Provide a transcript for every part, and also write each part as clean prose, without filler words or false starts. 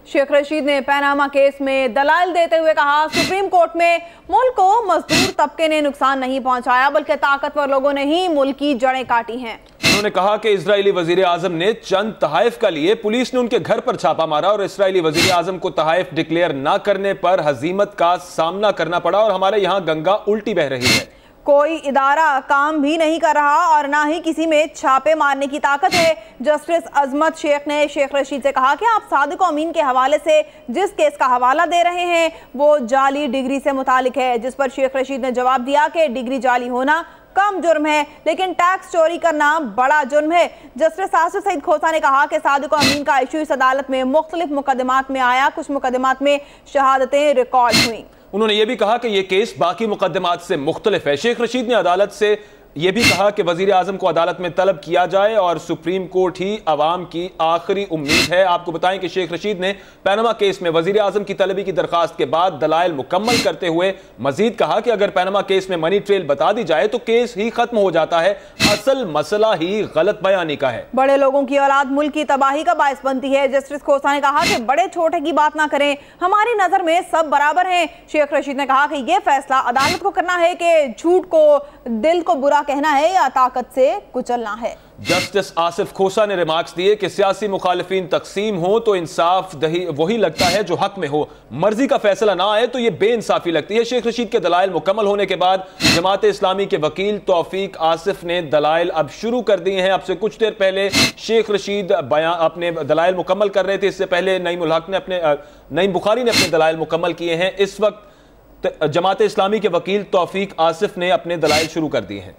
शेख रशीद ने Panama case में दलाल देते हुए कहा, सुप्रीम कोर्ट में मुल्क को मजदूर तबके ने नुकसान नहीं पहुंचाया बल्कि ताकतवर लोगों ने ही मुल्क की जड़ें काटी हैं। उन्होंने कहा कि इजरायली वजीर आजम ने चंद तहाइफ का लिए पुलिस ने उनके घर पर छापा मारा और इजरायली वजीर आजम को तहाइफ डिक्लेयर न करने पर हजीमत का सामना करना पड़ा और हमारे यहाँ गंगा उल्टी बह रही है। कोई इदारा काम भी नहीं कर रहा और ना ही किसी में छापे मारने की ताकत है। जस्टिस अजमत शेख ने शेख रशीद से कहा कि आप सादिक अमीन के हवाले से जिस केस का हवाला दे रहे हैं वो जाली डिग्री से मुतालिक है, जिस पर शेख रशीद ने जवाब दिया कि डिग्री जाली होना कम जुर्म है लेकिन टैक्स चोरी करना बड़ा जुर्म है। जस्टिस आसिफ सईद खोसा ने कहा कि सादिक अमीन का इशू इस अदालत में मुख्तलिफ मुकदमात में आया, कुछ मुकदमात में शहादतें रिकॉर्ड हुई। उन्होंने ये भी कहा कि यह केस बाकी मुकदमात से मुख्तलिफ है। शेख रशीद ने अदालत से यह भी कहा कि वजीर आजम को अदालत में तलब किया जाए और सुप्रीम कोर्ट ही अवाम की आखिरी उम्मीद है। आपको बताएं कि शेख रशीद ने पैनामा केस में वजीर आजम की तलबी की दरखास्त के बाद दलाइल मुकम्मल करते हुए मजीद कहा कि अगर पैनामा केस में मनी ट्रेल बता दी जाए तो केस ही खत्म हो जाता है, असल मसला ही गलत बयानी का है। बड़े लोगों की औलाद मुल्क की तबाही का बायस बनती है। जस्टिस खोसा ने कहा कि बड़े छोटे की बात ना करें, हमारी नजर में सब बराबर हैं। शेख रशीद ने कहा कि यह फैसला अदालत को करना है कि झूठ को दिल को बुरा कहना है या ताकत से कुचलना है। जस्टिस आसिफ खोसा ने रिमार्क्स दिए कि सियासी मुखालिफिन तकसीम हो तो इंसाफ वही लगता है जो हक में हो, मर्जी का फैसला ना आए तो यह बेइंसाफी लगती है। शेख रशीद के दलाइल मुकम्मल होने के बाद जमात इस्लामी के वकील तौफीक आसिफ ने दलाइल अब शुरू कर दिए हैं। अब से कुछ देर पहले शेख रशीद अपने दलाइल मुकम्मल कर रहे थे, इससे पहले नईम बुखारी ने अपने दलाइल मुकम्मल किए हैं। इस वक्त जमात इस्लामी के वकील तौफीक आसिफ ने अपने दलाइल शुरू कर दिए हैं।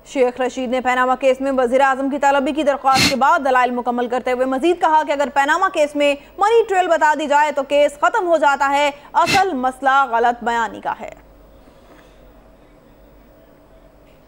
शेख रशीद ने पैनामा केस में वजीर आजम की तलबी की दरख्वास्त के बाद दलाइल मुकम्मल करते हुए मजीद कहा कि अगर पैनामा केस में मनी ट्रेल बता दी जाए तो केस खत्म हो जाता है, असल मसला गलत बयानी का है।